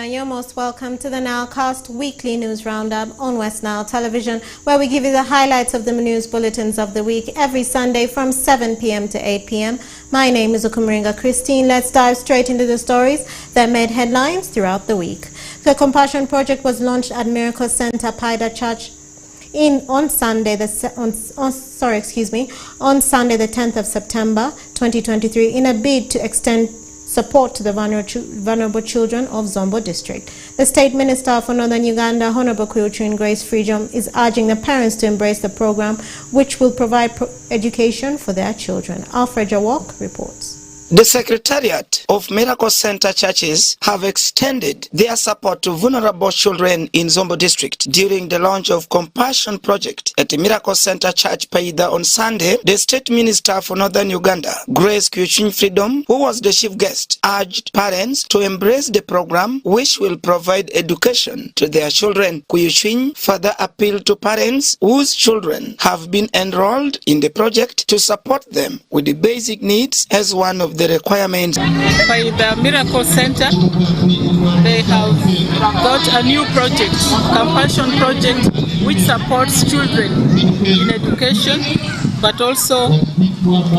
and you're most welcome to the Nilecast Weekly News Roundup on WestNile Television, where we give you the highlights of the news bulletins of the week every Sunday from 7 p.m. to 8 p.m. My name is Okumaringa Christine. Let's dive straight into the stories that made headlines throughout the week. The Compassion Project was launched at Miracle Center Paida Church on Sunday, the 10th of September 2023, in a bid to extend support to the vulnerable children of Zombo District. The State Minister for Northern Uganda, Honorable Quiltrin Grace Freedom, is urging the parents to embrace the program, which will provide education for their children. Alfred Jawok reports. The Secretariat of Miracle Center Churches have extended their support to vulnerable children in Zombo District during the launch of Compassion Project at the Miracle Center Church Paida on Sunday. The State Minister for Northern Uganda, Grace Quiltrin Freedom, who was the chief guest, urged parents to embrace the program, which will provide education to their children. Quiltrin further appealed to parents whose children have been enrolled in the project to support them with the basic needs as one of the requirements. By the Miracle Center, they have got a new project, Compassion Project, which supports children in education, but also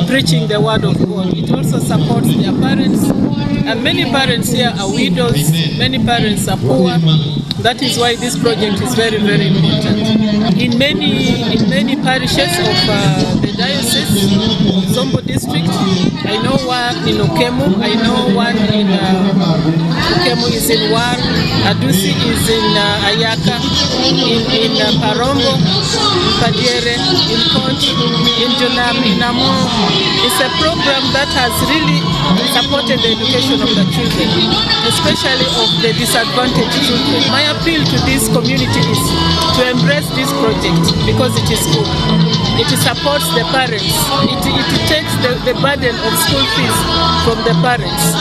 preaching the word of God. It also supports their parents, and many parents here are widows, many parents are poor. That is why this project is very, very important. In many parishes of the diocese of Zombo District, I know one in Okemu, I know one in Okemu is in War, Adusi is in Ayaka, in Parombo, in Padiere, in Conch, in Jonam, in Amo. It's a program that has really supported the education of the children, especially of the disadvantaged children. My appeal to this community is to embrace this project because it is good. It supports the parents. It takes the burden of school fees from the parents.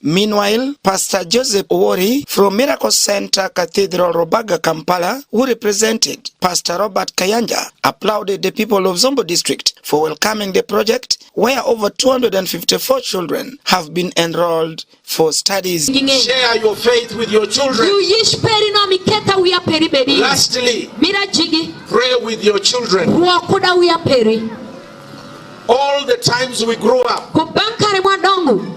Meanwhile, Pastor Joseph Owori from Miracle Center Cathedral Robaga, Kampala, who represented Pastor Robert Kayanja, applauded the people of Zombo District for welcoming the project, where over 254 children have been enrolled for studies. Share your faith with your children. Lastly, pray with your children. All the times we grew up,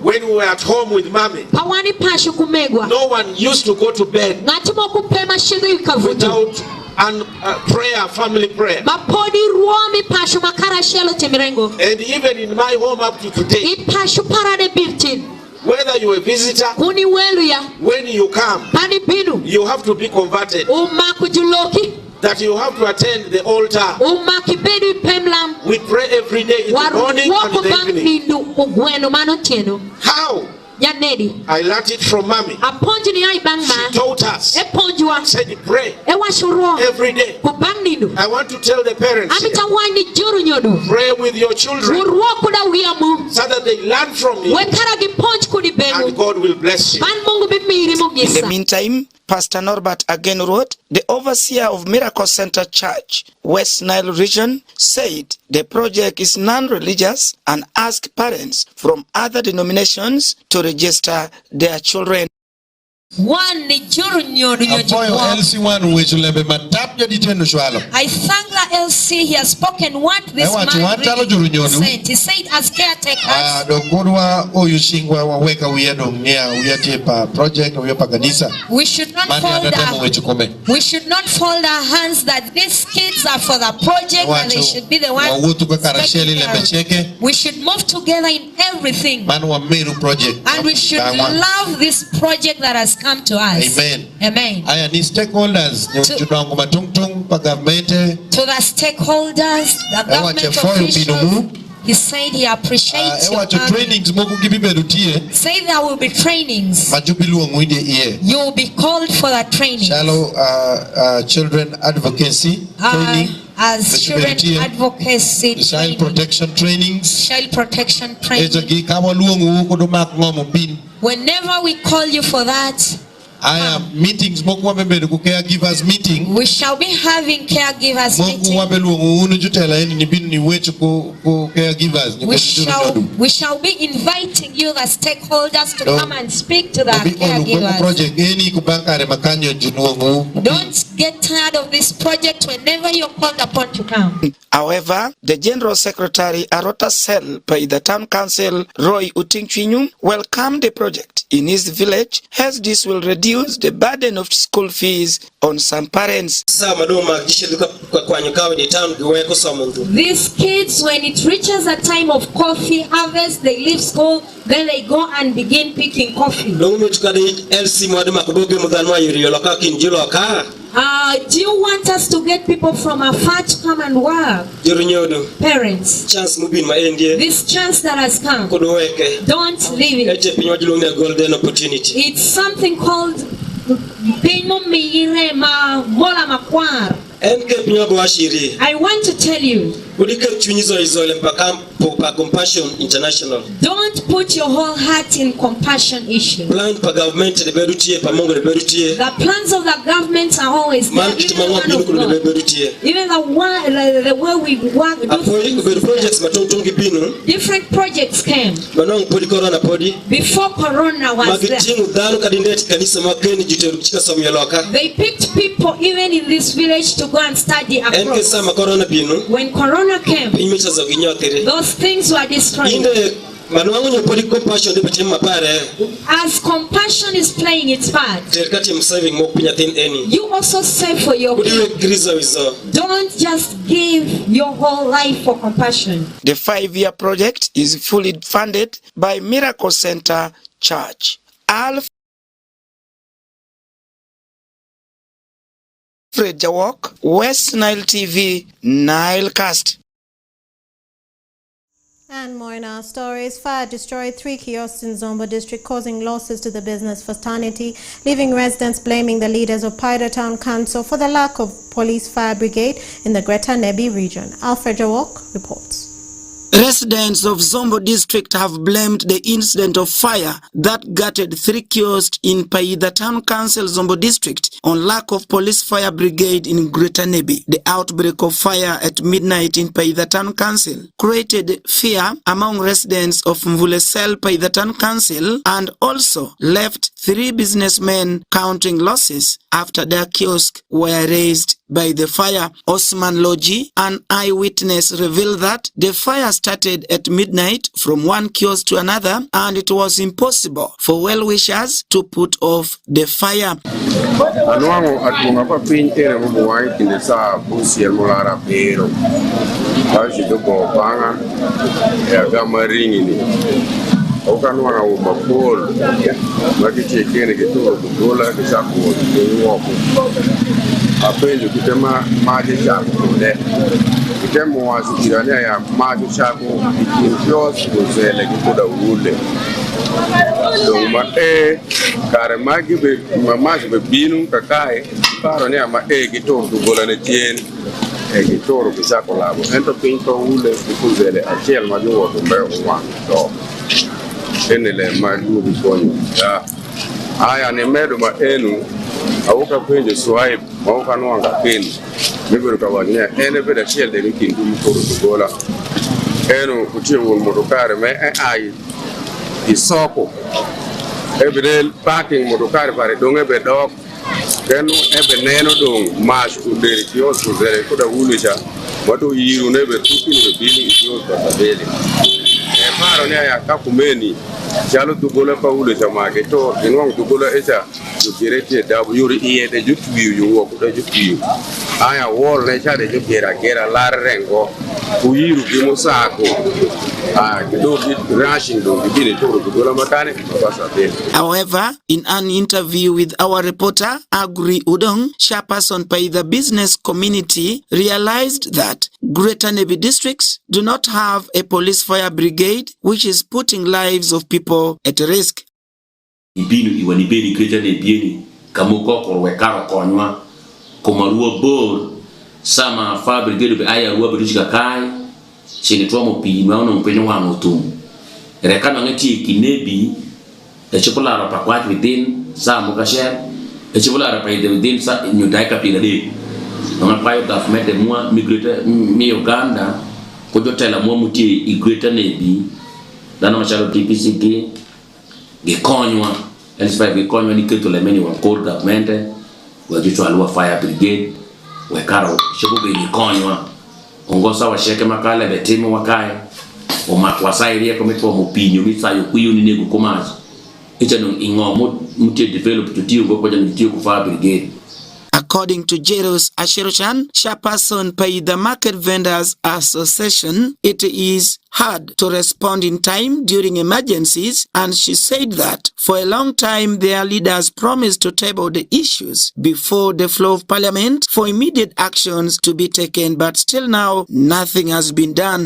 when we were at home with mommy, no one used to go to bed without prayer, family prayer. And even in my home up to today, whether you're a visitor, when you come, you have to be converted. That you have to attend the altar. We pray every day in the morning and in the evening. How? I learned it from mommy. She taught us. Said pray every day. I want to tell the parents here, pray with your children so that they learn from you and God will bless you. In the meantime, Pastor Norbert again wrote, the overseer of Miracle Center Church, West Nile region, said the project is non-religious and asked parents from other denominations to register their children. I thank the LC, he has spoken what this man really said. He said as caretakers, we should not fold our hands that these kids are for the project and they should be the ones. We should move together in everything, and we should love this project that has come to us. Amen. Amen. Stakeholders, to the stakeholders, the government officials, he said he appreciates your say there will be trainings. You will be called for the training. Children advocacy training. As children advocacy child protection trainings. Child protection training. Whenever we call you for that, meetings caregivers meeting. We shall be having caregivers meeting. We shall be inviting you, the stakeholders, to come and speak to the caregivers. Don't get tired of this project whenever you're called upon to come. However, the General Secretary Arota Cell by the Town Council Roy Utingchinyum welcomed the project in his village, as this will reduce the burden of school fees on some parents. These kids, when it reaches a time of coffee harvest, they leave school, then they go and begin picking coffee. Do you want us to get people from afar to come and work? Parents, this chance that has come, don't leave it. It's something called I want to tell you, Compassion International. Don't put your whole heart in compassion issue. The plans of the government are always there. Even the way we work, different projects came before Corona was there. They picked people even in this village to go and study abroad. When Corona came, those things were destroyed. As compassion is playing its part, you also save for your kids. Don't just give your whole life for compassion. The 5-year project is fully funded by Miracle Center Church. Alfred Jawok, WestNile TV, Nilecast. And more in our stories. Fire destroyed 3 kiosks in Zombo district, causing losses to the business fraternity, leaving residents blaming the leaders of Paida Town Council for the lack of police fire brigade in the Greater Nebi region. Alfred Jawok reports. Residents of Zombo district have blamed the incident of fire that gutted 3 kiosks in Paida Town Council Zombo district on lack of police fire brigade in Greater Nebi. The outbreak of fire at midnight in Paida Town Council created fear among residents of Mvulesel Paida Town Council and also left 3 businessmen counting losses after their kiosks were razed by the fire. Osman Loji, an eyewitness, revealed that the fire started at midnight from one kiosk to another and it was impossible for well-wishers to put off the fire. Okanwana ubakol makiche kene kitoro kudola kishaku woko apenjo kitema maji chaku le kitemo wasikirania ya maji chaku ikios kuzele kikoda ule doma kare magi be mamaji be binu kakae paro ne ama kitoro kudola ne tien kitoro kishaku labo ento pinto ule kuzele achiel maji woko mbe wango enele madu bikonyo ya aya ne medo ma enu awuka penje swipe mawuka no anga peni mibero kawanya ene beda chiel de kindu mukoro gola enu kutie won motokare me ai isoko ebedel parking motokare pare donge be dok kenu ebe neno dong mas uderi kios uderi koda ulisha watu yiru nebe tukini be bili kios batabele paro ne ya kakumeni jalo dugola paulo jamake to inwang dugola echa jukirete yuri iede jutwiu yuwo kuda jutwiu aya wall ne chade jukira gera larengo kuyiru bimusako However, in an interview with our reporter, Agri Udong, chairperson by the business community, realized that Greater Nebi districts do not have a police fire brigade, which is putting lives of people at risk. Sama fire brigade be aya ruwa bridge kai chini tuwa mpi maono mpenyo wa mutum rekana ngati kinebi the chocolate pakwat within some mukashare, the chocolate within new daika piladi. No matter government the more migrate me Uganda, could you tell a more muti greater navy than a machado TPCK, the conua, and spite the conua nickel to the many one called government, where you to a fire brigade, where Caro should be the conua, Ongosa was shaking Makala, the team Wakai, or Makwasai, the commit for Mupino, Mitsa, you need commands. It's an muti developed to deal with the Duke Fire Brigade. According to Jeros Asherochan, chairperson by the Market Vendors Association, it is hard to respond in time during emergencies, and she said that for a long time their leaders promised to table the issues before the floor of parliament for immediate actions to be taken, but still now nothing has been done.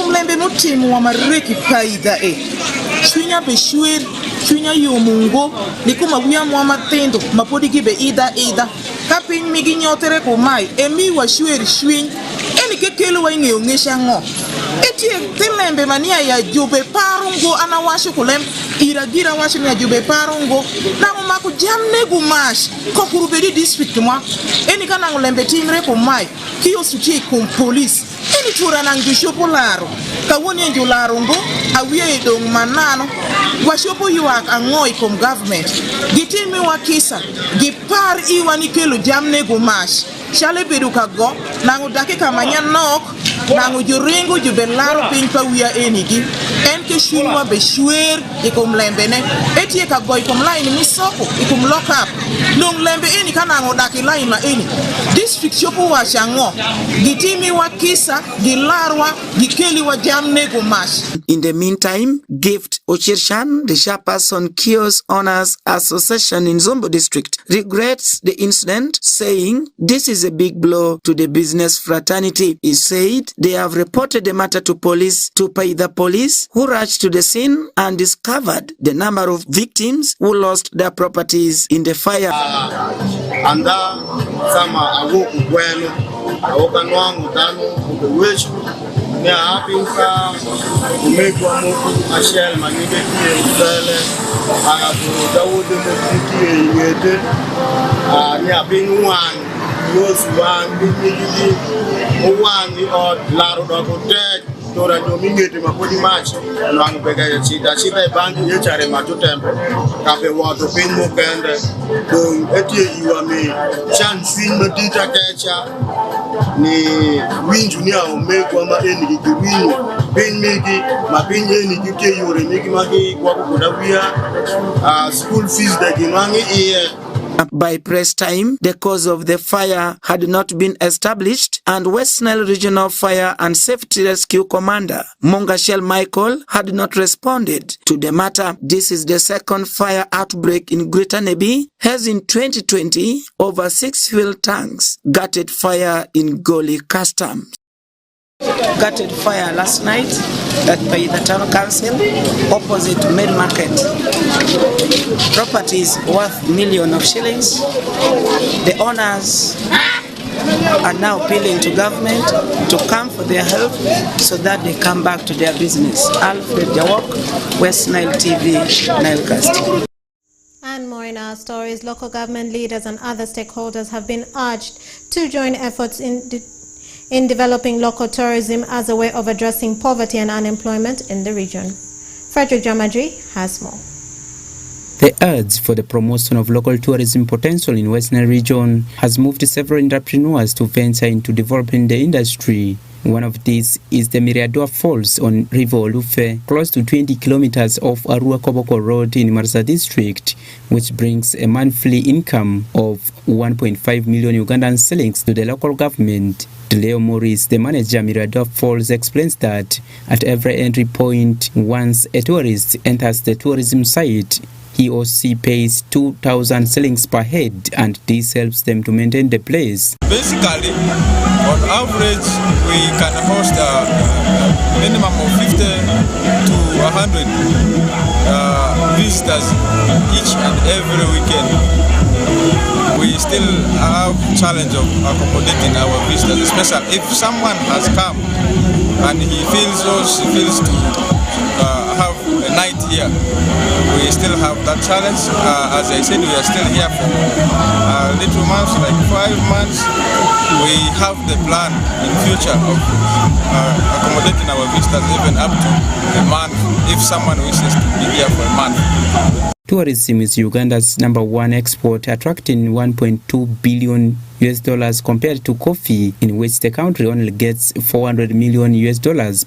Chunya yumungo nikuma buya mwamatendo mapodiki be ida kapin migi nyotere ko mai emi wa shweri shwin eni kekelo wa nge ongesha ngo etie telembe mania ya jube parungo anawashu kulem iragira washu ya jube parungo na mako jamne gumash ko kurubedi district mwa eni kana ngolembe timre ko mai kiyo suti ko police eni tura nang bishopo laro kawoni njo laro ngo awie dong manano washopo yuak angoi kom government gitimi wakisa gipar iwani kelo jamne gumash chale beduka go nangu dakika manya nok nangu juringu jubelaro pinpa wia enigi enke shunwa be shwer ikom lembene etie ka go ikom line misoko ikom lock up long lembe eni kanangu daki line na eni district shopo wa shango gitimi wakisa gilarwa gikeli wa jamne gumash. In the meantime, Gift Ochirshan, the chairperson Kiosk Owners Association in Zombo District, regrets the incident, saying this is a big blow to the business fraternity. He said they have reported the matter to police to pay the police, who rushed to the scene and discovered the number of victims who lost their properties in the fire. Ne apinka umekwa muku ashel manike kiele agabu dawude mukiki yete ni apinwan yosuwan bigidi uwangi od laro dokote tora domingete mapodi match nang bega chita bangi yechare macho tempo kabe wato pin mukende don etie iwame chance madita kecha ni winju ni umekwa ma eni kiwini pin migi mapinje ni kike yore migi magi kwa kudawia school fees de gimangi iye. By press time, the cause of the fire had not been established, and WestNile Regional Fire and Safety Rescue Commander Mongashel Michael had not responded to the matter. This is the second fire outbreak in Greater Nebi, as in 2020, over 6 fuel tanks gutted fire in Goli Customs. Gutted fire last night that by the town council opposite Main Market. Properties worth millions of shillings. The owners are now appealing to government to come for their help so that they come back to their business. Alfred Jawok, WestNile TV, Nilecast. And more in our stories, local government leaders and other stakeholders have been urged to join efforts in developing local tourism as a way of addressing poverty and unemployment in the region. Frederick Jamadri has more. The urge for the promotion of local tourism potential in WestNile region has moved several entrepreneurs to venture into developing the industry. One of these is the Miriadua Falls on River Olufe, close to 20 kilometers off Arua Koboko Road in Marsa district, which brings a monthly income of 1.5 million Ugandan shillings to the local government. Leo Morris, the manager Miriadua Falls, explains that at every entry point, once a tourist enters the tourism site, he or she pays 2,000 shillings per head, and this helps them to maintain the place. Basically, on average, we can host a minimum of 50 to 100 visitors each and every weekend. We still have challenge of accommodating our visitors, especially if someone has come and he feels or she feels to have a night here. We we still have that challenge. As I said, we are still here for little months, like 5 months. We have the plan in future of accommodating our visitors even up to a month, if someone wishes to be here for a month. Tourism is Uganda's #1 export, attracting $1.2 billion compared to coffee, in which the country only gets $400 million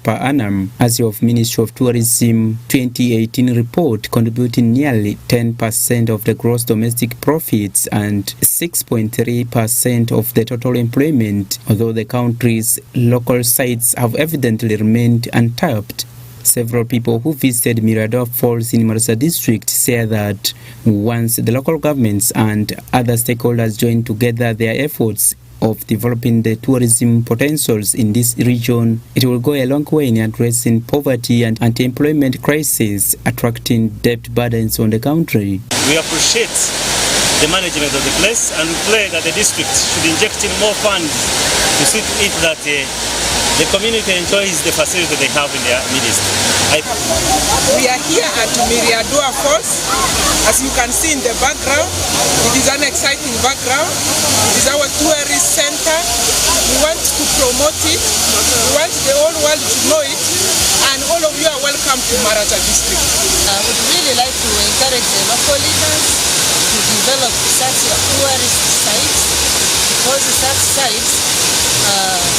per annum. As of Ministry of Tourism 2018 report, contributing nearly 10% of the gross domestic profits and 6.3% of the total employment, although the country's local sites have evidently remained untapped. Several people who visited Mirador Falls in Marsa district say that once the local governments and other stakeholders join together their efforts of developing the tourism potentials in this region, it will go a long way in addressing poverty and anti-employment crisis, attracting debt burdens on the country. We appreciate the management of the place, and we pray that the district should inject in more funds to see to it that the community enjoys the facility they have in their midst. We are here at Mirador Falls. As you can see in the background, it is an exciting background. It is our tourist center. We want to promote it. We want the whole world to know it. And all of you are welcome to Marata district. I would really like to encourage the local leaders to develop such tourist sites, because such sites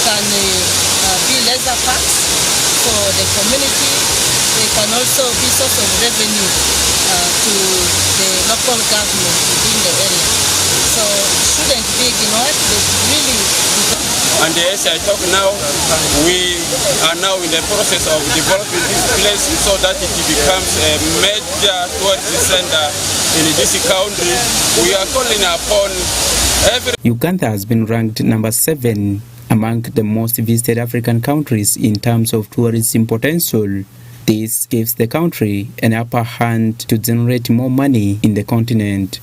can be leisure parks for the community. They can also be source of revenue to the local government within the area. So it shouldn't be ignored. They should really develop. And as I talk now, we are now in the process of developing this place so that it becomes a major tourist center in this country. We are calling upon Uganda has been ranked #7 among the most visited African countries in terms of tourism potential. This gives the country an upper hand to generate more money in the continent.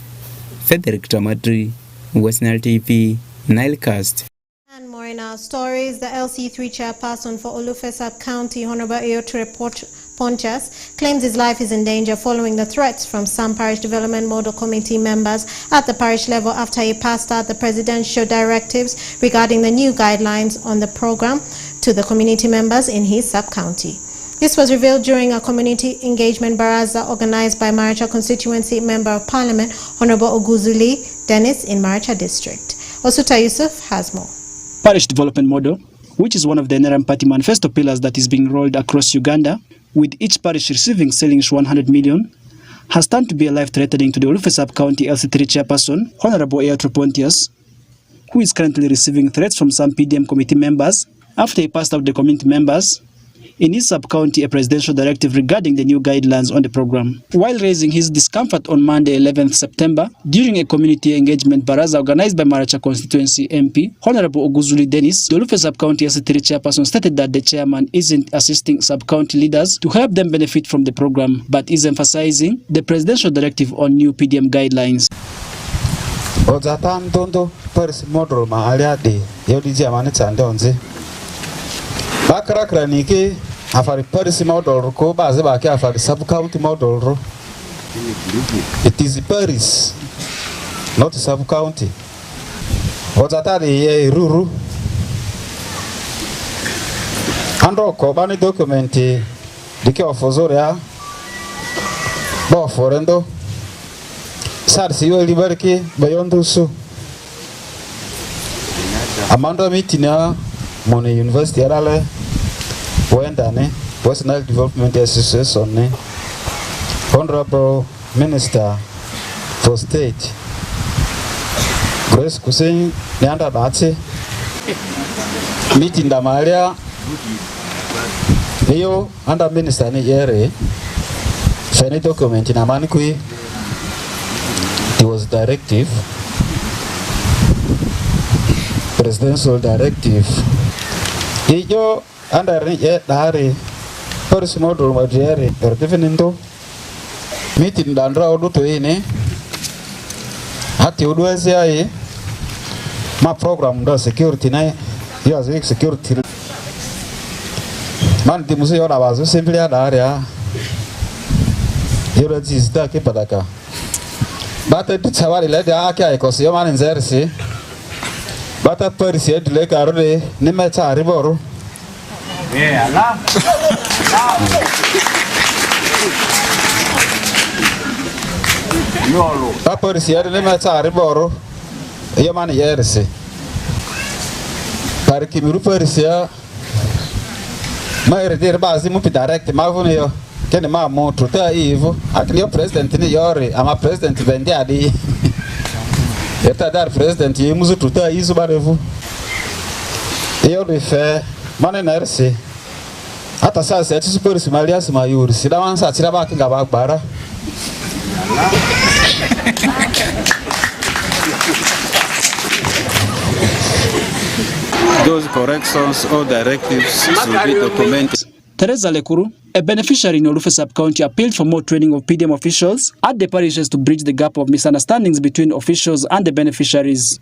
Frederick Tamadri, WestNile TV, Nilecast. And more in our stories, the LC3 chairperson for Sept County, Honorable Eotre Ponchas, claims his life is in danger following the threats from some parish development model committee members at the parish level after he passed out the presidential directives regarding the new guidelines on the program to the community members in his sub-county. This was revealed during a community engagement baraza organized by Maracha Constituency Member of Parliament, Honorable Oguzuli Dennis in Maracha District. Osuta Yusuf has more. Parish development model, which is one of the NRM Party manifesto pillars that is being rolled across Uganda, with each parish receiving ceilings 100 million, has turned to be a life-threatening to the Sept County LC3 chairperson, Honorable Eotre Ponchas, who is currently receiving threats from some PDM committee members after he passed out the community members in his sub-county a presidential directive regarding the new guidelines on the program. While raising his discomfort on Monday 11th September during a community engagement baraza organized by Maracha Constituency MP, Honorable Oguzuli Dennis, the Sept County LC3 chairperson, stated that the chairman isn't assisting sub-county leaders to help them benefit from the program, but is emphasizing the presidential directive on new PDM guidelines. Bakrakra niki afari Paris model ko baze ba ke afari sub county model. It is Paris, not sub county. Ozatari ye ruru. Ando ko bani documenti dike ofozoria bo forendo sarsi yo liberki bayondusu amando mitina Mone University arale wenda ne WestNile Development Association ne Honorable Minister for State Grace Kusin Nyanda Batse meeting da Maria hiyo under minister ni yere feni document na manikui it was directive presidential directive Iyo under ye dari Paris model majere definindo meeting dandra odu to ine hati udwezi ai ma program da security na yo as security man di museo na bazo simply ada area Yoro zizita ke padaka. Bata ditawari le da aka ikosi yo man nzersi. Bata perisi edile karore ne meta riboro. Yeah, la. Yolo. Bata perisi edile meta riboro. Yo man yersi. Pariki miru perisi ya. Ma eredere base mu direct ma vone yo. Kene ma moto ta ivo. Akini yo president ni yori ama president vendi adi. Eta dar president yi muzu tuta izu barevu. Yo rife mane nerse. Ata sasa eti super simalia simayuri. Sida wansa atira baki ngabara. Those corrections or directives should be documented. Teresa Lekuru, a beneficiary in Olufe Sub-County, appealed for more training of PDM officials at the parishes to bridge the gap of misunderstandings between officials and the beneficiaries.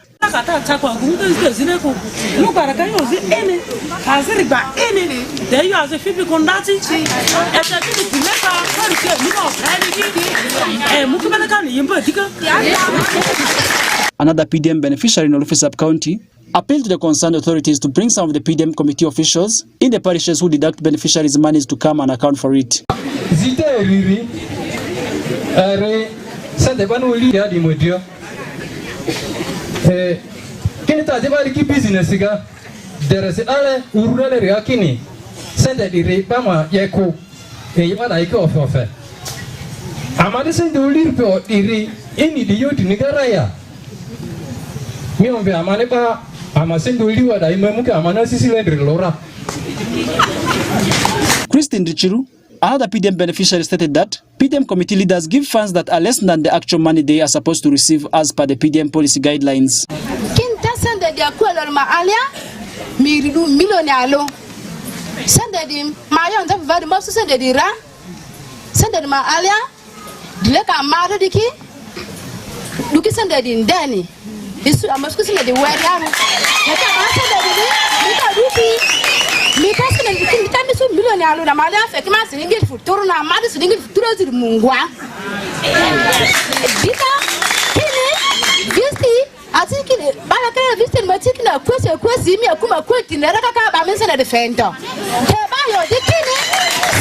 Another PDM beneficiary in Olufe Sub-County appealed to the concerned authorities to bring some of the PDM committee officials in the parishes who deduct beneficiaries' monies to come and account for it. Christine Richiru, another PDM beneficiary, stated that PDM committee leaders give funds that are less than the actual money they are supposed to receive as per the PDM policy guidelines. Isu amaskusi na de wariano yaka masa da de mita rupi mita sina mita misu milioni alo na mali afa kama siningi futuro na mali siningi futuro ziri mungwa dita kile visti atikile bala kana visti matiki na kwesi mi akuma kweti na raka ka ba mensa na defendo te ba yo dikine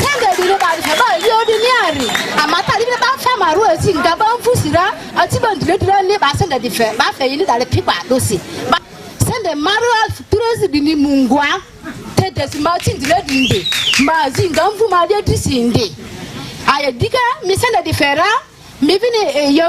sanga dilo ba de ba yo de niari amata libe ba fa maru ezi ngaba mfusira atiba ndile ne ba sanga de fe ba fe yini dale pipa dosi ba sanga maru futuro ziri mungwa te desimati ndile dinde mazinga mfu ma de disinde aya dika misanda de fera mivini yo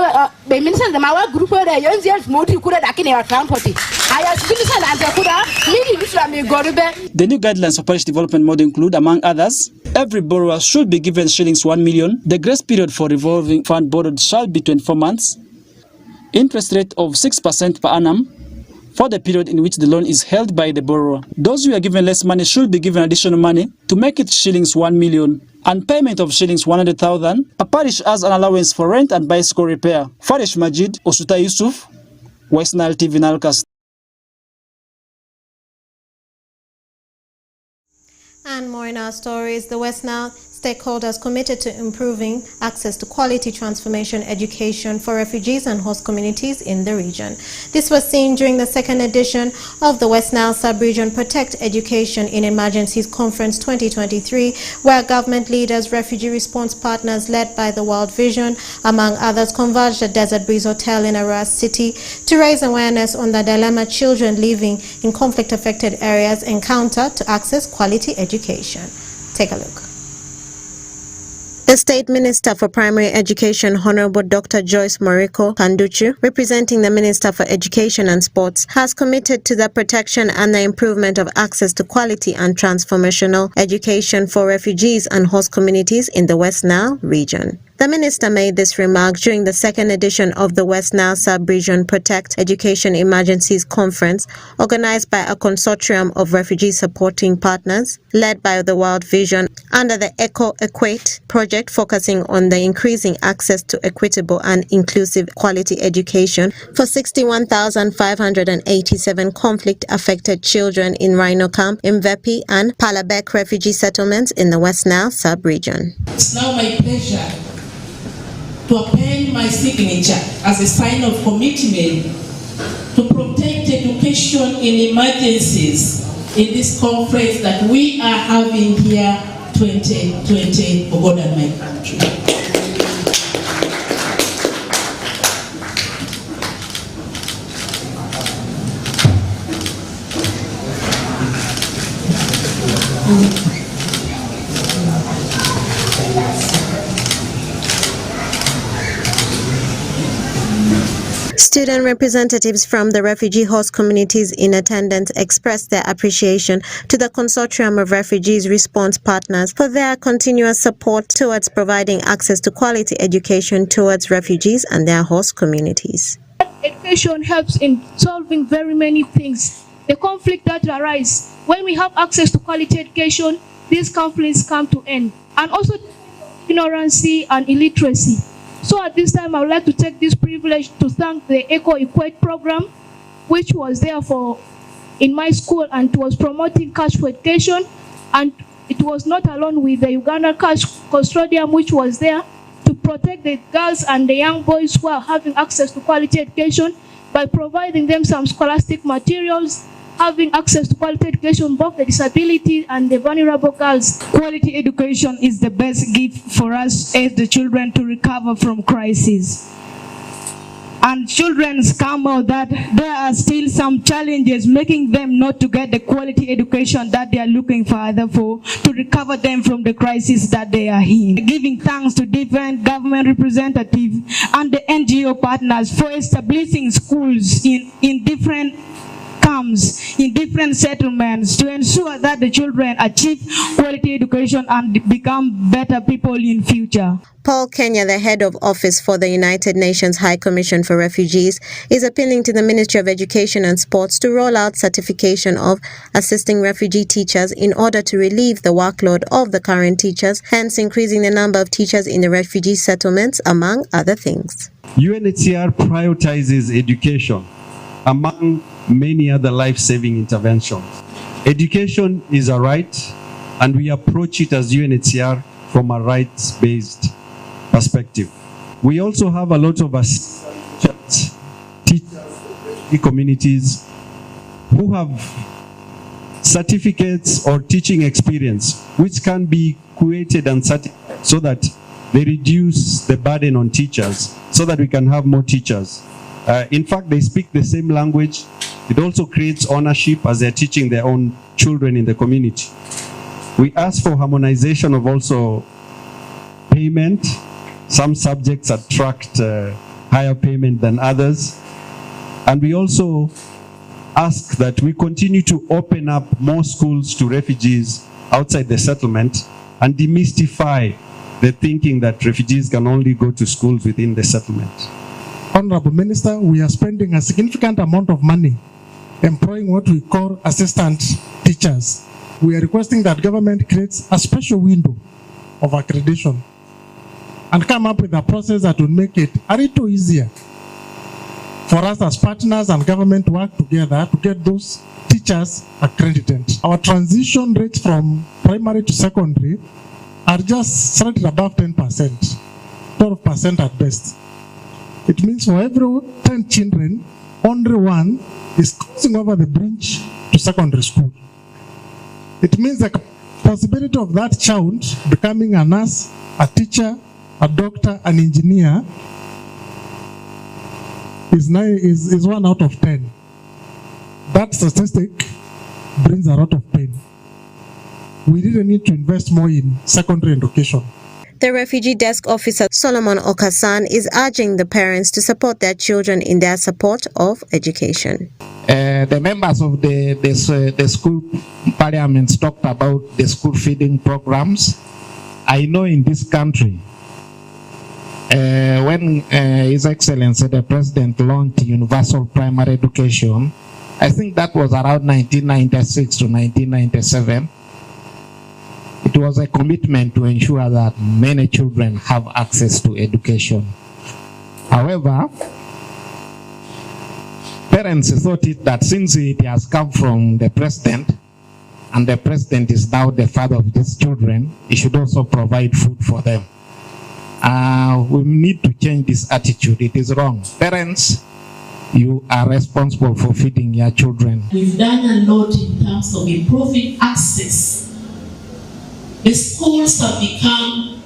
be misanda mawa group ora yo nzia moti kura dakine ya transport aya misanda ante kura mini bisra mi gorube. The new guidelines for parish development model include, among others, every borrower should be given shillings 1 million. The grace period for revolving fund borrowed shall be 24 months. Interest rate of 6% per annum for the period in which the loan is held by the borrower. Those who are given less money should be given additional money to make it shillings 1 million. And payment of shillings 100,000 per parish as an allowance for rent and bicycle repair. Farish Majid, Osuta Yusuf, WestNile TV Nalcast. And more in our stories, the WestNile stakeholders committed to improving access to quality transformation education for refugees and host communities in the region. This was seen during the second edition of the WestNile Sub-Region Protect Education in Emergencies Conference 2023, where government leaders, refugee response partners led by the World Vision, among others, converged at Desert Breeze Hotel in Aras City to raise awareness on the dilemma children living in conflict-affected areas encounter to access quality education. Take a look. The State Minister for Primary Education, Honorable Dr. Joyce Moriko Kanduchu, representing the Minister for Education and Sports, has committed to the protection and the improvement of access to quality and transformational education for refugees and host communities in the West Nile region. The minister made this remark during the second edition of the WestNile Sub-Region Protect Education Emergencies Conference, organized by a consortium of refugee supporting partners, led by the World Vision, under the Equate project, focusing on the increasing access to equitable and inclusive quality education for 61,587 conflict-affected children in Rhino Camp, Mvepi, and Palabek refugee settlements in the West Nile Sub-Region. It's now my pleasure to append my signature as a sign of commitment to protect education in emergencies in this conference that we are having here 2020 for God and my country. Student representatives from the refugee host communities in attendance expressed their appreciation to the Consortium of Refugees Response Partners for their continuous support towards providing access to quality education towards refugees and their host communities. Education helps in solving very many things. The conflict that arise when we have access to quality education, these conflicts come to end, and also ignorance and illiteracy. So at this time, I would like to take this privilege to thank the Eco-Equate program, which was there in my school and was promoting cash for education. And it was not alone with the Uganda Cash Consortium, which was there to protect the girls and the young boys who are having access to quality education by providing them some scholastic materials, having access to quality education, both the disability and the vulnerable girls. Quality education is the best gift for us as the children to recover from crisis. And children come out that there are still some challenges making them not to get the quality education that they are looking further for to recover them from the crisis that they are in. Giving thanks to different government representatives and the NGO partners for establishing schools in different camps, in different settlements to ensure that the children achieve quality education and become better people in future. Paul Kenya, the head of office for the United Nations High Commission for Refugees, is appealing to the Ministry of Education and Sports to roll out certification of assisting refugee teachers in order to relieve the workload of the current teachers, hence increasing the number of teachers in the refugee settlements, among other things. UNHCR prioritizes education among many other life-saving interventions. Education is a right, and we approach it as UNHCR from a rights-based perspective. We also have a lot of teachers in communities who have certificates or teaching experience, which can be created and certified so that they reduce the burden on teachers, so that we can have more teachers. In fact, they speak the same language. It also creates ownership as they're teaching their own children in the community. We ask for harmonization of also payment. Some subjects attract higher payment than others. And we also ask that we continue to open up more schools to refugees outside the settlement and demystify the thinking that refugees can only go to schools within the settlement. Honorable Minister, we are spending a significant amount of money employing what we call assistant teachers. We are requesting that government creates a special window of accreditation and come up with a process that will make it a little easier for us as partners and government to work together to get those teachers accredited. Our transition rates from primary to secondary are just slightly above 10%, 12% at best. It means for every 10 children, only one is crossing over the bridge to secondary school. It means the possibility of that child becoming a nurse, a teacher, a doctor, an engineer is 1 out of 10. That statistic brings a lot of pain. We really need to invest more in secondary education. The Refugee Desk Officer Solomon Okasan is urging the parents to support their children in their support of education. The members of the school parliaments talked about the school feeding programs. I know in this country, when His Excellency the President launched universal primary education, I think that was around 1996 to 1997. It was a commitment to ensure that many children have access to education. However, parents thought that since it has come from the president, and the president is now the father of these children, he should also provide food for them. We need to change this attitude. It is wrong. Parents, you are responsible for feeding your children. We've done a lot in terms of improving access. The schools have become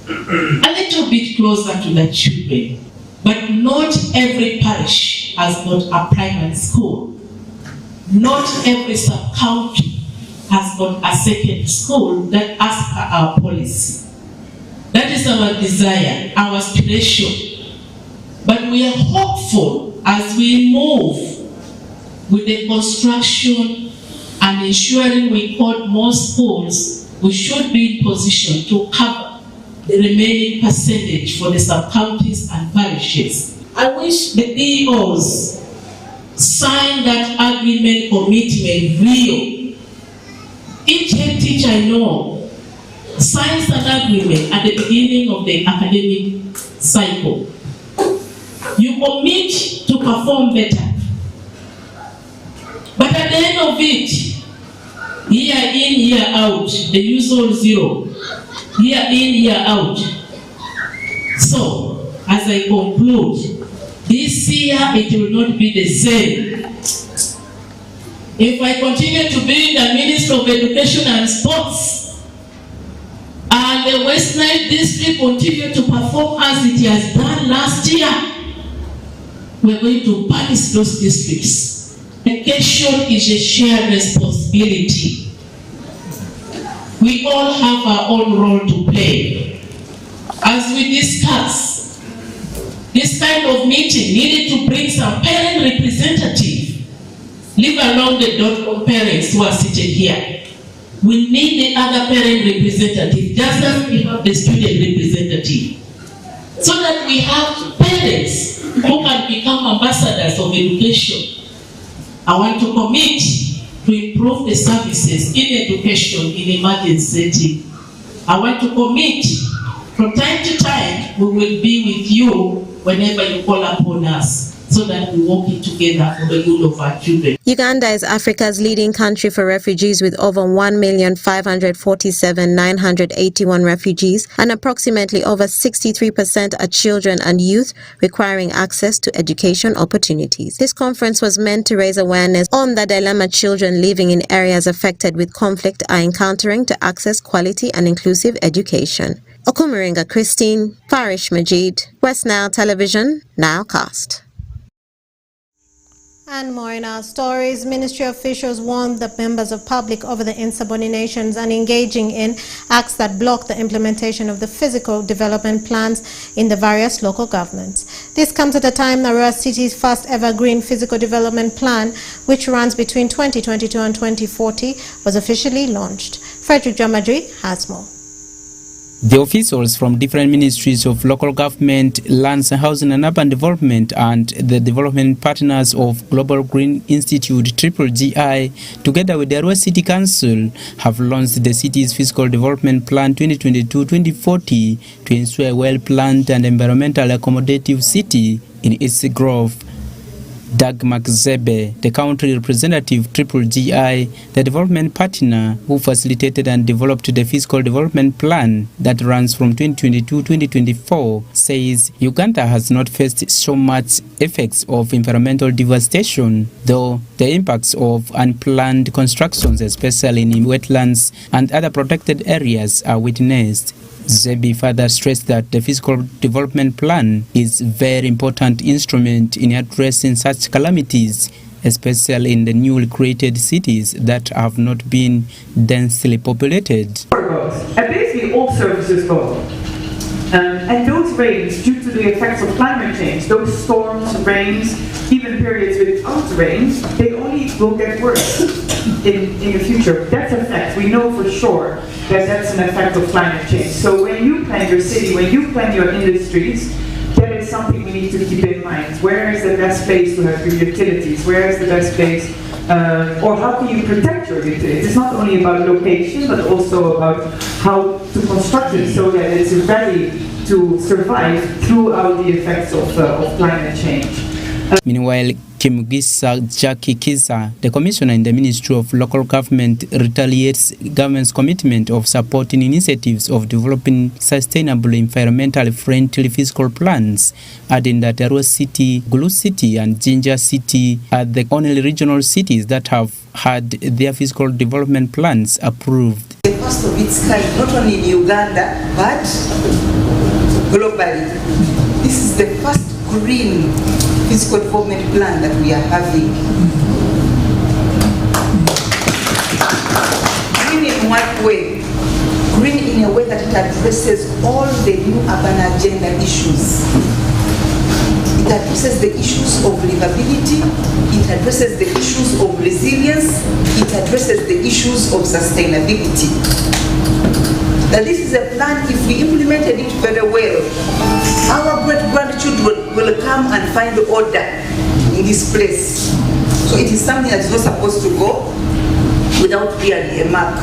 a little bit closer to the children, but not every parish has got a primary school. Not every sub-county has got a secondary school that as per our policy. That is our desire, our aspiration. But we are hopeful as we move with the construction and ensuring we got more schools, we should be in position to cover the remaining percentage for the sub-counties and parishes. I wish the DOs sign that agreement commitment real. Each head teacher I know signs an agreement at the beginning of the academic cycle. You commit to perform better. But at the end of it, year in, year out, the usual zero. Year in, year out. So, as I conclude, this year it will not be the same. If I continue to be the Minister of Education and Sports, and the WestNile district continue to perform as it has done last year, we're going to punish those districts. Education is a shared responsibility. We all have our own role to play. As we discuss, this kind of meeting needed to bring some parent representative. Leave alone the .com parents who are seated here. We need the other parent representative, just as we have the student representative. So that we have parents who can become ambassadors of education. I want to commit to improve the services in education in emergency setting. I want to commit from time to time we will be with you whenever you call upon us, so that we work it together for the good of our children. Uganda is Africa's leading country for refugees with over 1,547,981 refugees, and approximately over 63% are children and youth requiring access to education opportunities. This conference was meant to raise awareness on the dilemma children living in areas affected with conflict are encountering to access quality and inclusive education. Okumuringa Christine, Farish Majid, WestNile Television, Nilecast. And more in our stories. Ministry officials warned the members of public over the insubordinations and engaging in acts that block the implementation of the physical development plans in the various local governments. This comes at a time Narua City's first ever green physical development plan, which runs between 2022 and 2040, was officially launched. Frederick Jamadri has more. The officials from different ministries of local government, lands, housing and urban development, and the development partners of Global Green Institute GGI, together with the Arua City Council, have launched the city's Fiscal Development Plan 2022-2040 to ensure a well-planned and environmentally accommodative city in its growth. Doug Makzebe, the country representative GGI, the development partner who facilitated and developed the fiscal development plan that runs from 2022-2024, says Uganda has not faced so much effects of environmental devastation, though the impacts of unplanned constructions, especially in wetlands and other protected areas, are witnessed. Zebi further stressed that the fiscal development plan is a very important instrument in addressing such calamities, especially in the newly created cities that have not been densely populated. And basically all services go. And those rains, due to the effects of climate change, those storms, rains, even periods without rains, they only will get worse in the future. That's a fact. We know for sure that that's an effect of climate change. So when you plan your city, when you plan your industries, that is something we need to keep in mind. Where is the best place to have your utilities? Where is the best place, or how can you protect your utilities? It's not only about location, but also about how to construct it so that it's ready to survive throughout the effects of climate change. Meanwhile, Kimugisa Jackie Kiza, the commissioner in the Ministry of Local Government, retaliates government's commitment of supporting initiatives of developing sustainable, environmentally friendly fiscal plans, adding that Arua City, Gulu City and Jinja City are the only regional cities that have had their fiscal development plans approved. The first of its kind, not only in Uganda, but globally. This is the first green fiscal development plan that we are having. Green in what way? Green in a way that it addresses all the new urban agenda issues. It addresses the issues of livability, it addresses the issues of resilience, it addresses the issues of sustainability. That this is a plan, if we implemented it very well, our great-grandchildren will come and find order in this place. So it is something that is not supposed to go without really a mark.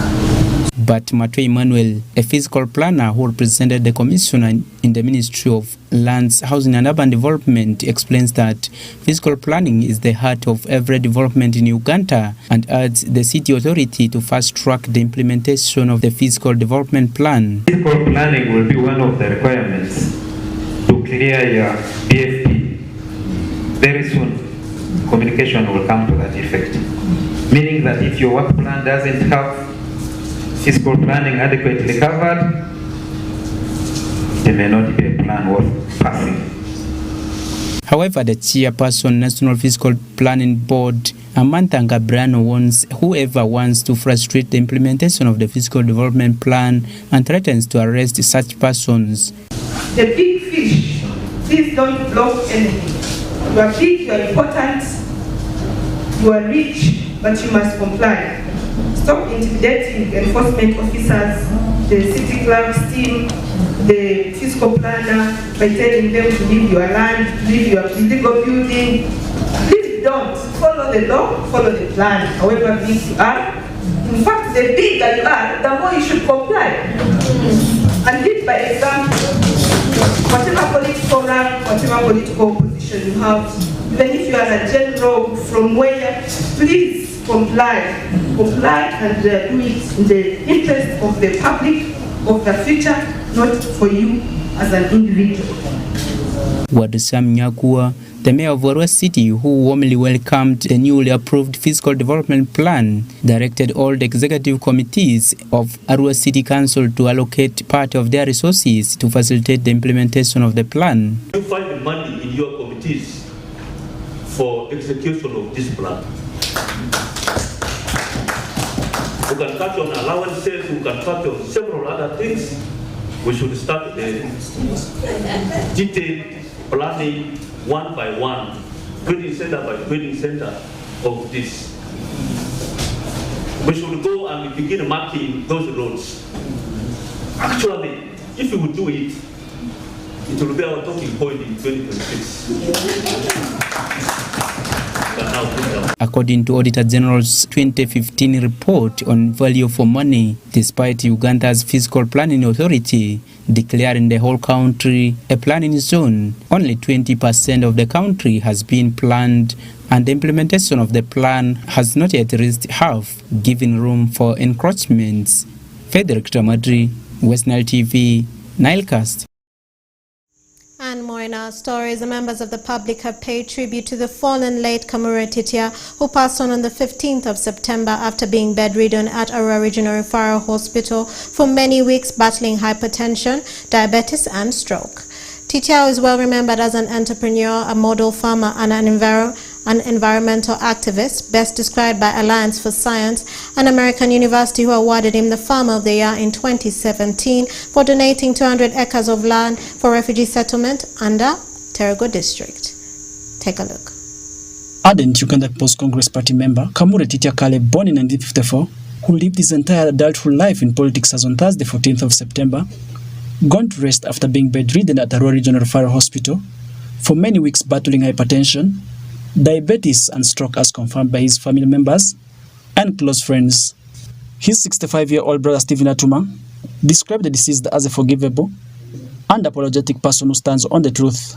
But Matwe Emmanuel, a fiscal planner who represented the commissioner in the Ministry of Lands, Housing and Urban Development, explains that fiscal planning is the heart of every development in Uganda and urges the city authority to fast-track the implementation of the fiscal development plan. Fiscal planning will be one of the requirements to clear your BFP. Very soon, communication will come to that effect. Meaning that if your work plan doesn't have fiscal planning adequately covered, there may not be a plan worth passing. However, the chairperson, National Fiscal Planning Board, Amantha Ngabrano, warns whoever wants to frustrate the implementation of the fiscal development plan and threatens to arrest such persons. The big fish, please don't block anything. You are big, you are important, you are rich, but you must comply. Stop intimidating enforcement officers, the city clerk's team, the fiscal planner, by telling them to leave your land, leave your illegal building. Please don't. Follow the law, follow the plan, however big you are. In fact, the bigger you are, the more you should comply. And lead by example. Whatever political rank, whatever political position you have, even if you are a general from where, please comply and do it in the interest of the public, of the future, not for you as an individual. Wadusam Nyakua, the mayor of Arua City, who warmly welcomed the newly approved fiscal development plan, directed all the executive committees of Arua City Council to allocate part of their resources to facilitate the implementation of the plan. You find the money in your committees for execution of this plan. We can cut on allowances, we can cut on several other things. We should start the detailed planning one by one, grading center by grading center of this. We should go and begin marking those roads. Actually, if we would do it, it will be our talking point in 2026. According to Auditor General's 2015 report on value for money, despite Uganda's fiscal planning authority declaring the whole country a planning zone, only 20% of the country has been planned and the implementation of the plan has not yet reached half, giving room for encroachments. Frederick Tamadri, WestNile TV, Nilecast. And more in our stories, the members of the public have paid tribute to the fallen late Kamura Titia, who passed on the 15th of September after being bedridden at Arua Regional Referral Hospital for many weeks, battling hypertension, diabetes and stroke. Titia is well remembered as an entrepreneur, a model farmer and an environmental activist, best described by Alliance for Science, an American university who awarded him the Farmer of the Year in 2017 for donating 200 acres of land for refugee settlement under Terego District. Take a look. Ardent Uganda People's Congress Party member Kamura Titia Kale, born in 1954, who lived his entire adulthood life in politics, as on Thursday, 14th of September, gone to rest after being bedridden at Arua Regional Referral Hospital for many weeks, battling hypertension, diabetes and stroke, as confirmed by his family members and close friends. His 65-year-old brother Stephen Atuma described the deceased as a forgivable and apologetic person who stands on the truth.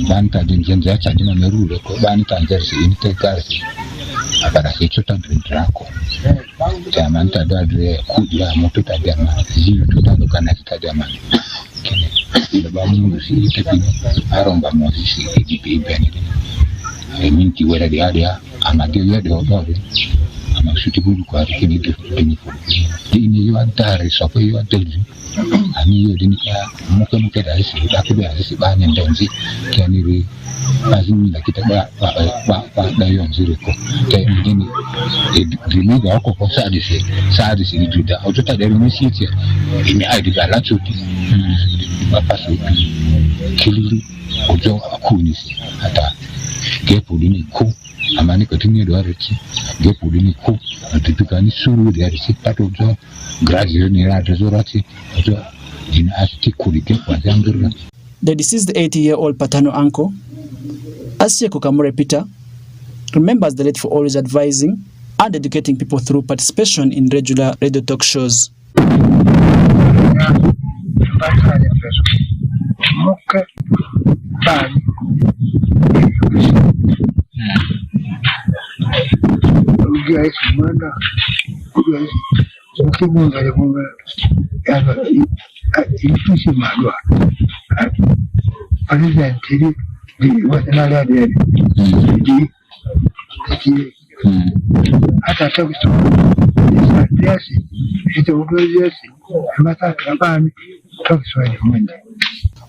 Banta dinjenza cha dina merulo ko bani tanjersi inte karsi apara hicho tandrako jamanta dadre kudla moto tadama ziyo tutalo kana tadama kene ba mu si tepini aromba mo si ibi beni minti wera di area amade yede odore amashuti bulu kwa kini dini yo antare sopo yo anteli ani yo dini ka muke da isi da ku da isi ba nyen denzi kani ri azimi la kita ba da yo nzire ko ke dini dini ga ko ko sadisi ni juda auto da ri siti ni aidi ga la chuti ba pasu kilili ojo akunisi ata ke pulini ku amani continue do archi ge pulini ku atipikani suru de archi patojo gradually ni ra tezorati ojo in asti kulike kwa zangirna. The deceased 80-year-old paternal uncle, Asieko Kamure Peter, remembers the late for always advising and educating people through participation in regular radio talk shows.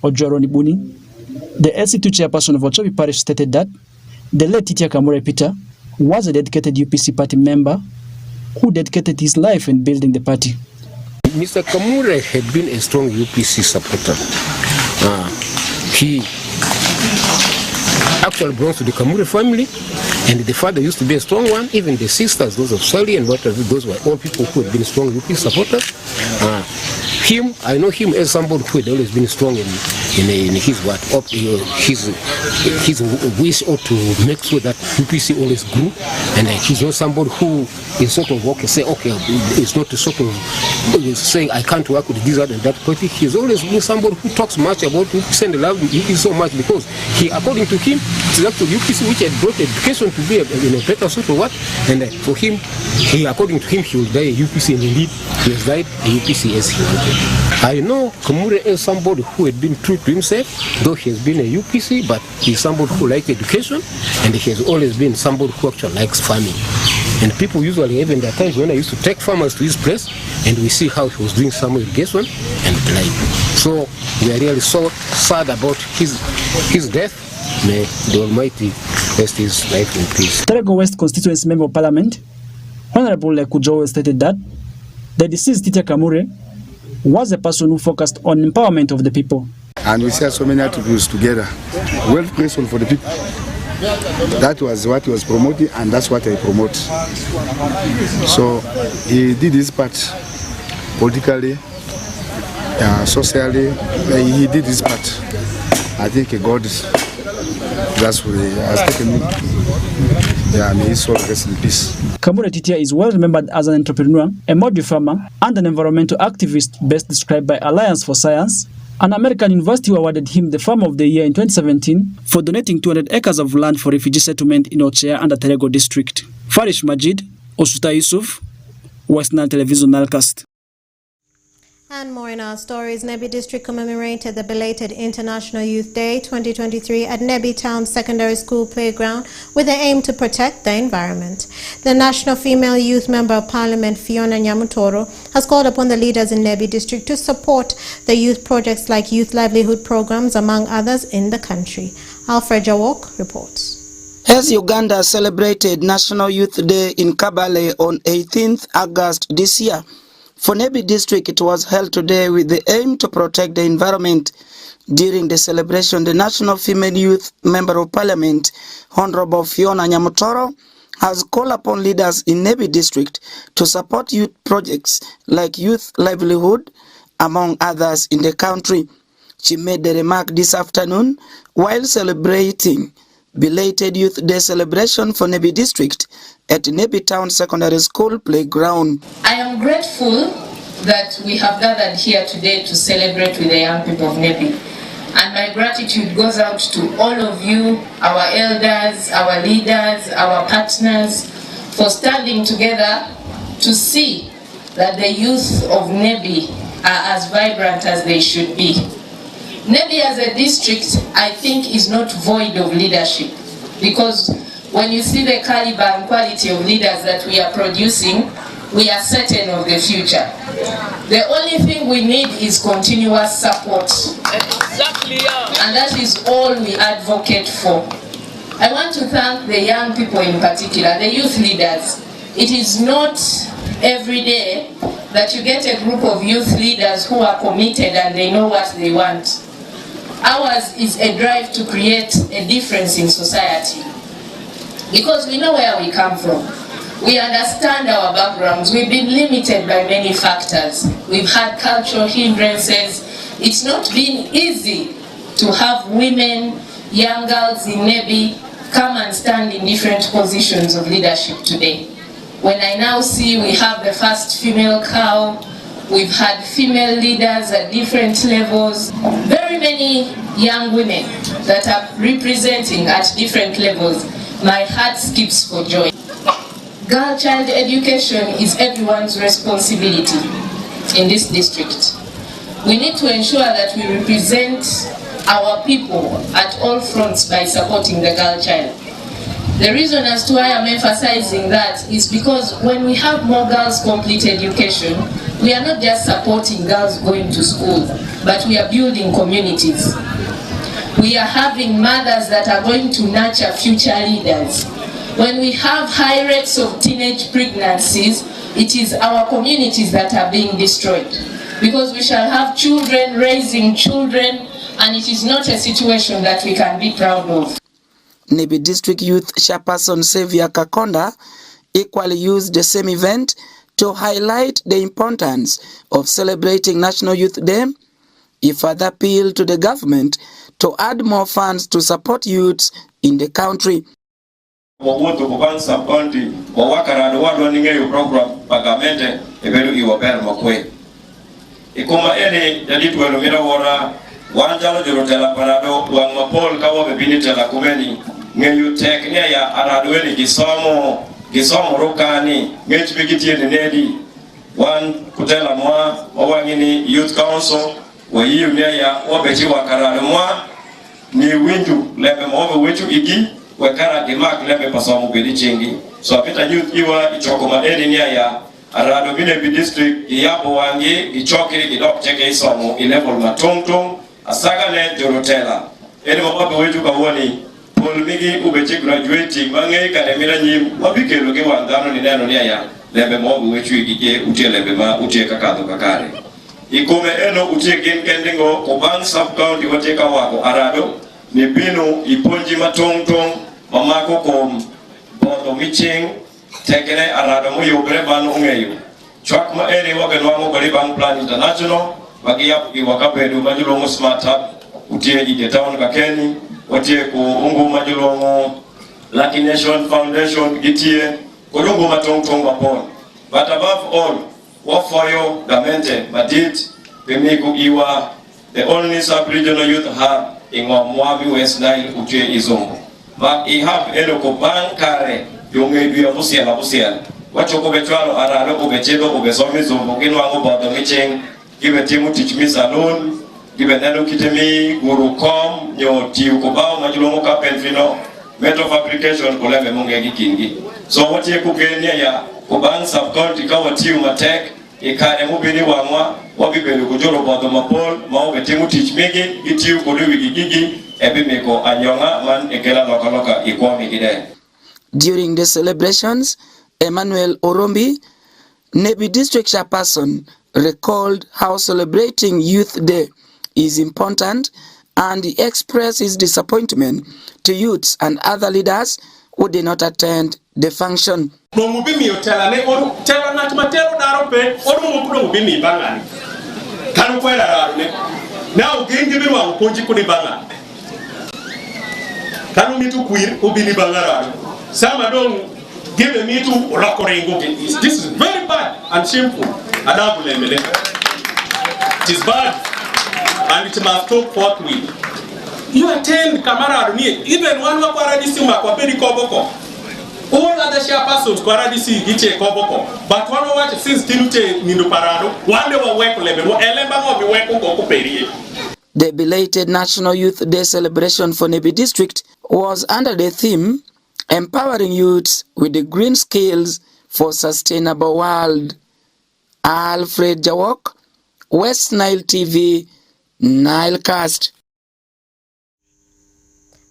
Ojoro Nibuni, the LC2 chairperson of Ochobi Parish, stated that the late Titia Kamure Peter was a dedicated UPC party member who dedicated his life in building the party. Mr. Kamure had been a strong UPC supporter. He actually belongs to the Kamure family, and the father used to be a strong one. Even the sisters, those of Sally and whatever, those were all people who had been strong UPC supporters. I know him as somebody who had always been strong in his wish or to make sure that UPC always grew, and he's not somebody who is sort of say it's not a sort of saying I can't work with this and that party. He's always been somebody who talks much about UPC and loves UPC so much because he, according to him, it's actually UPC which had brought education to be in a better sort of what, and for him, according to him, he will die a UPC, and indeed he has died a UPC as he wanted. I know Kamure is somebody who had been true to himself, though he has been a UPC, but he's somebody who likes education, and he has always been somebody who actually likes farming. And people usually, even there are times when I used to take farmers to his place, and we see how he was doing some irrigation and life. So we are really so sad about his death. May the Almighty rest his life in peace. Terego West Constituency Member of Parliament, Honorable Lekujo, stated that the deceased Titia Kamure was a person who focused on empowerment of the people. And we share so many attributes together. Wealth creation for the people. That was what he was promoting, and that's what I promote. So he did his part politically, socially. He did his part. I think God has taken him. May his soul rest in peace. Kamure Titia is well remembered as an entrepreneur, a module farmer, and an environmental activist best described by Alliance for Science, an American university who awarded him the Farmer of the Year in 2017 for donating 200 acres of land for refugee settlement in Ochea and Terego district. Farish Majid, Osuta Yusuf, WestNile Television Nalcast. And more in our stories. Nebi District commemorated the belated International Youth Day 2023 at Nebi Town Secondary School Playground with the aim to protect the environment. The National Female Youth Member of Parliament, Fiona Nyamutoro, has called upon the leaders in Nebi District to support the youth projects like youth livelihood programs, among others, in the country. Alfred Jawok reports. As Uganda celebrated National Youth Day in Kabale on 18th August this year, for Nebi District, it was held today with the aim to protect the environment. During the celebration, the National Female Youth Member of Parliament, Honorable Fiona Nyamutoro, has called upon leaders in Nebi District to support youth projects like youth livelihood, among others, in the country. She made the remark this afternoon while celebrating belated Youth Day celebration for Nebi District at Nebi Town Secondary School playground. I am grateful that we have gathered here today to celebrate with the young people of Nebi. And my gratitude goes out to all of you, our elders, our leaders, our partners, for standing together to see that the youth of Nebi are as vibrant as they should be. Nebi as a district, I think, is not void of leadership, because when you see the caliber and quality of leaders that we are producing, we are certain of the future. The only thing we need is continuous support. Exactly. And that is all we advocate for. I want to thank the young people in particular, the youth leaders. It is not every day that you get a group of youth leaders who are committed and they know what they want. Ours is a drive to create a difference in society, because we know where we come from. We understand our backgrounds. We've been limited by many factors. We've had cultural hindrances. It's not been easy to have women, young girls in Nebi come and stand in different positions of leadership today. When I now see we have the first female cow, we've had female leaders at different levels, very many young women that are representing at different levels, my heart skips for joy. Girl child education is everyone's responsibility in this district. We need to ensure that we represent our people at all fronts by supporting the girl child. The reason as to why I'm emphasizing that is because when we have more girls complete education, we are not just supporting girls going to school, but we are building communities. We are having mothers that are going to nurture future leaders. When we have high rates of teenage pregnancies, it is our communities that are being destroyed, because we shall have children raising children, and it is not a situation that we can be proud of. Nebi District Youth Chairperson Xavier Kakonda equally used the same event to highlight the importance of celebrating National Youth Day. He further appealed to the government to add more funds to support youths in the country. Wowoto kubansa bondi wawakarado wadwa ningeyo program pagamente ebelu iwabel makwe ikuma ene jaditu elomira wora wanjalo jorotela parado wang mapol kawo bebinitela kumeni ngeyu teknia ya arado eni gisomo rokani ngech bigitie nedi wan kutela mwa wawangini youth council wa yiu ya wabechi wakarado mwa ni winju lebe mwa winju igi wekara dimak lebe pasomu bedi chingi so apita youth iwa ichokoma eni ya arado Nebi district iyapo wangi ichokiri gidok cheke isomo ilevel matongtong asaga ne jorotela eni mababe wetu kawoni polmigi ubechi graduating mange kanemira nyim mabikelo ke wandano ni neno ya lebe mobu wetu igige utie lebe ma utie kakado kakare ikome eno utie kendingo kubang sub county wateka wako arado ni binu iponji matongtong mamako kom bodo miching tekene arado mo yogre banu ungeyo chakma ene wagenwango balibang plan international bagiyap iwakabedu majulongo smart hub utie ije town kakeni watie ko ungu majulongo Lucky Nation Foundation gitie kodungu matongtong mapon but above all wafoyo gamente madid bemiku iwa the only sub-regional youth hub in Mwami WestNile utie izombo but I have eloko bankare yonge biya musiala wachoko betwalo araro obechedo obesomi zombo kinwango bodo miching gibe timu teach me salon gibe neno kitemi gurukom nyo tiu kubao majulongo kapenfino metal fabrication kuleme munge gikingi so watie kugenia ya kubang sub county kawa tiu matek ikane mubini wamwa wabibelu kujoro bodo mapol maobe timu teach megi gitiu kuliwi gigigi ebimeko anyonga man ekela lokaloka ikomi gide. During the celebrations, Emmanuel Orombi, Nebi District Chairperson, recalled how celebrating Youth Day is important, and he expressed his disappointment to youths and other leaders who did not attend the function. Now gain give one ponji kuni banga. Kanu mitu queer ubini bangara. Some don't give me to Rokorengo. This is very bad and shameful. It is bad and it must stop forthwith. You attend Kamara even one wa Paradisi Makwapedi Koboko. All other chairpersons Paradisi Giche Koboko. But one watch since Tinute Nindo Parado, one day will work level, Elemba will be working Kokoperi. The belated National Youth Day celebration for Nebi District was under the theme Empowering Youths with the Green Skills for Sustainable World. Alfred Jawok, WestNile TV, Nilecast.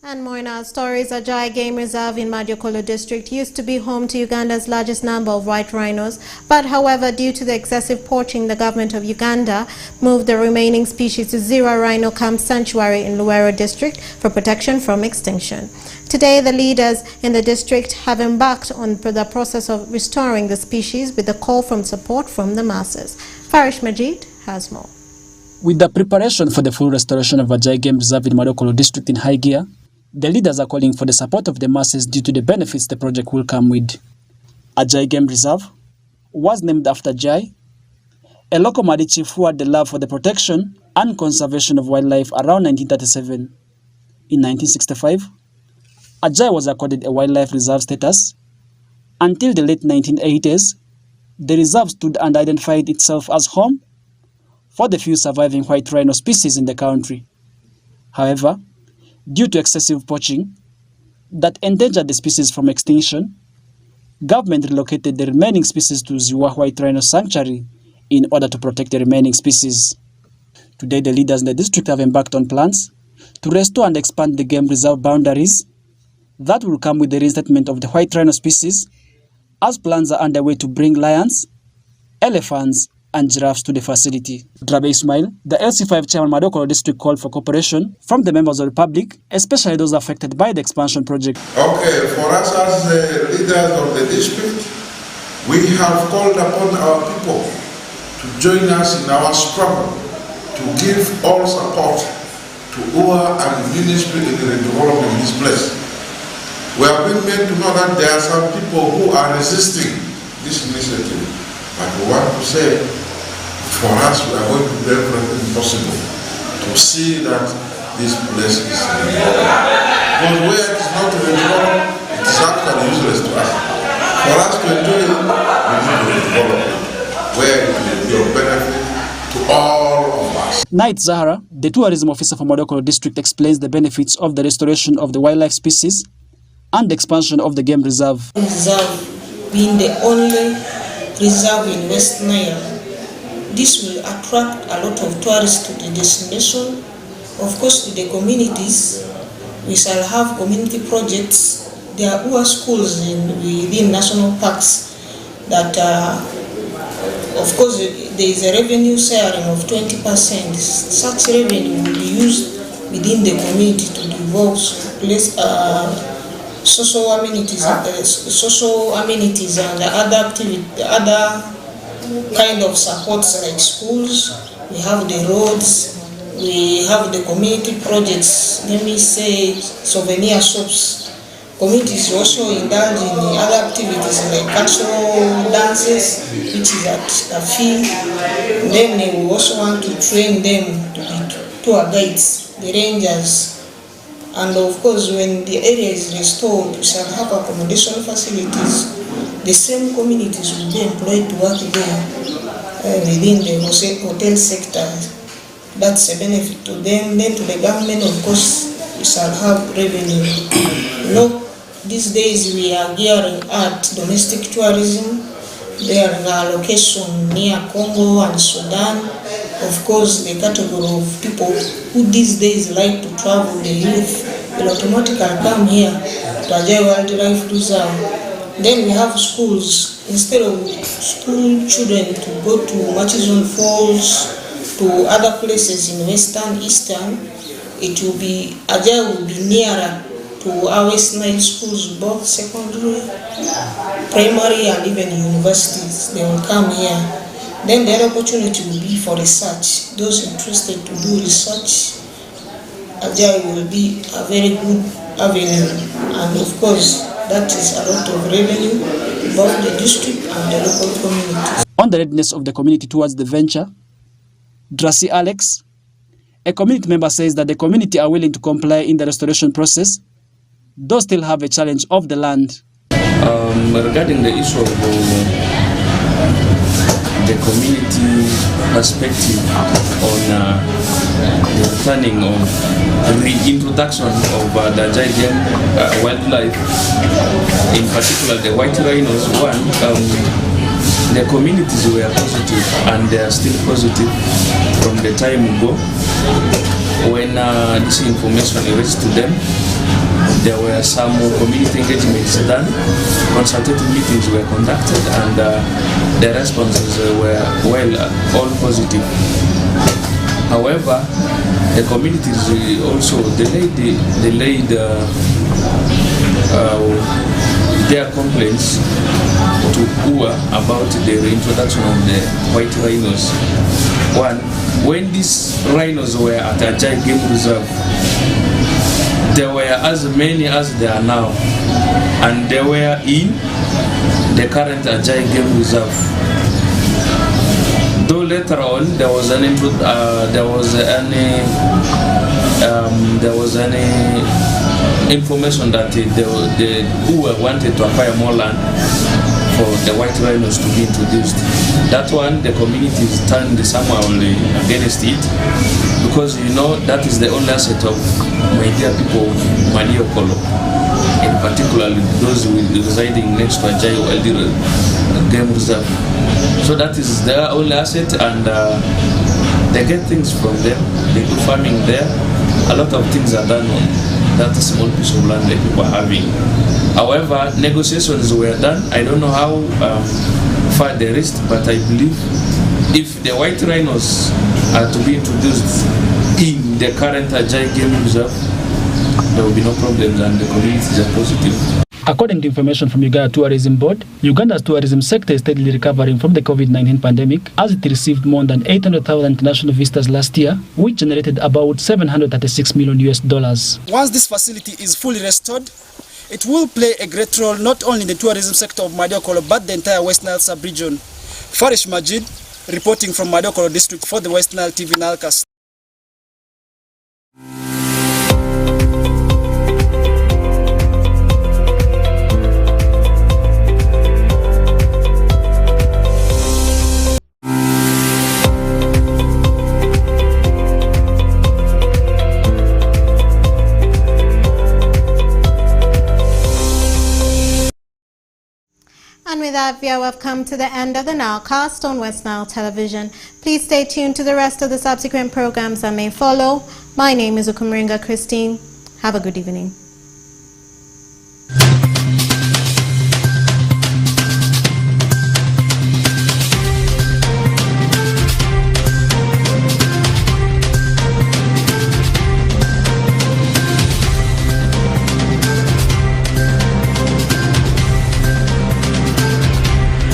And more in our stories, Ajay Game Reserve in Madiokolo district used to be home to Uganda's largest number of white rhinos, but however, due to the excessive poaching, the government of Uganda moved the remaining species to Zero Rhino Camp Sanctuary in Luwero district for protection from extinction. Today, the leaders in the district have embarked on the process of restoring the species with a call from support from the masses. Farish Majid has more. With the preparation for the full restoration of Ajay Game Reserve in Madiokolo district in high gear, the leaders are calling for the support of the masses due to the benefits the project will come with. Ajay Game Reserve was named after Jai, a local Madi chief who had the love for the protection and conservation of wildlife around 1937. In 1965, Ajay was accorded a wildlife reserve status. Until the late 1980s, the reserve stood and identified itself as home for the few surviving white rhino species in the country. However, due to excessive poaching that endangered the species from extinction, government relocated the remaining species to Ziwa White Rhino Sanctuary in order to protect the remaining species. Today, the leaders in the district have embarked on plans to restore and expand the game reserve boundaries that will come with the reinstatement of the white rhino species, as plans are underway to bring lions, elephants, and giraffes to the facility. Drabe Ismail, the LC5 chairman Madiokolo district, called for cooperation from the members of the public, especially those affected by the expansion project. Okay, for us as the leaders of the district, we have called upon our people to join us in our struggle to give all support to UA and ministry in the development of this place. We have been made to know that there are some people who are resisting this initiative. But we want to say, for us, we are going to do everything possible to see that this place is developed. Because where it is not developed, it is actually useless to us. For us to enjoy it, we need to develop it, where it will be of benefit to all of us. Knight Zahara, the tourism officer for Madiokolo district, explains the benefits of the restoration of the wildlife species and the expansion of the game reserve. Reserve being the only reserve in West Nile, this will attract a lot of tourists to the destination. Of course, to the communities, we shall have community projects. There are schools within national parks that, of course, there is a revenue sharing of 20%. Such revenue will be used within the community to develop social amenities and other kind of supports like schools. We have the roads, we have the community projects, let me say souvenir shops. Communities also indulge in other activities like cultural dances, which is at a field. Then we also want to train them to be tour guides, the rangers. And of course, when the area is restored, we shall have accommodation facilities. The same communities will be employed to work there within the hotel sector. That's a benefit to them. Then to the government, of course, we shall have revenue. You know, these days we are gearing at domestic tourism. There are locations near Congo and Sudan. Of course, the category of people who these days like to travel, the youth, will automatically come here to Ajay Wildlife Reserve. Then we have schools. Instead of school children to go to Murchison Falls, to other places in Western, Eastern, it will be, Ajay will be nearer to our WestNile schools, both secondary, primary, and even universities. They will come here Then the other opportunity will be for research. Those interested to do research, Ajay will be a very good avenue, and of course that is a lot of revenue both the district and the local community. On the readiness of the community towards the venture, Drasi Alex, a community member, says that the community are willing to comply in the restoration process, though still have a challenge of the land. Regarding the issue of the community perspective on the returning of the reintroduction of the giant wildlife, in particular the white rhinos, the communities were positive, and they are still positive from the time ago when this information reached to them. There were some community engagements done, consultative meetings were conducted, and the responses were all positive. However, the communities also delayed their complaints to UA about the reintroduction of the white rhinos. One, when these rhinos were at Ajay Game Reserve, there were as many as there are now, and they were in the current Ajay Game Reserve. Though later on there was any information that the UA wanted to acquire more land for the white rhinos to be introduced. That one, the communities turned somehow against it, because you know that is the only asset of my dear people of Maniokolo, in particular those residing next to Ajay Game Reserve. So that is their only asset, and they get things from them. They do farming there. A lot of things are done on that small piece of land that people are having. However, negotiations were done. I don't know how far they reached, but I believe if the white rhinos are to be introduced in the current Ajay Game Reserve, there will be no problems, and the communities are positive. According to information from Uganda Tourism Board, Uganda's tourism sector is steadily recovering from the COVID-19 pandemic, as it received more than 800,000 international visitors last year, which generated about $736 million. Once this facility is fully restored, it will play a great role not only in the tourism sector of Madiokolo but the entire West Nile sub-region. Farish Majid, reporting from Madiokolo district for the WestNile TV Nilecast. And with that, we have come to the end of the Nilecast on WestNile Television. Please stay tuned to the rest of the subsequent programs that may follow. My name is Ukumringa Christine. Have a good evening.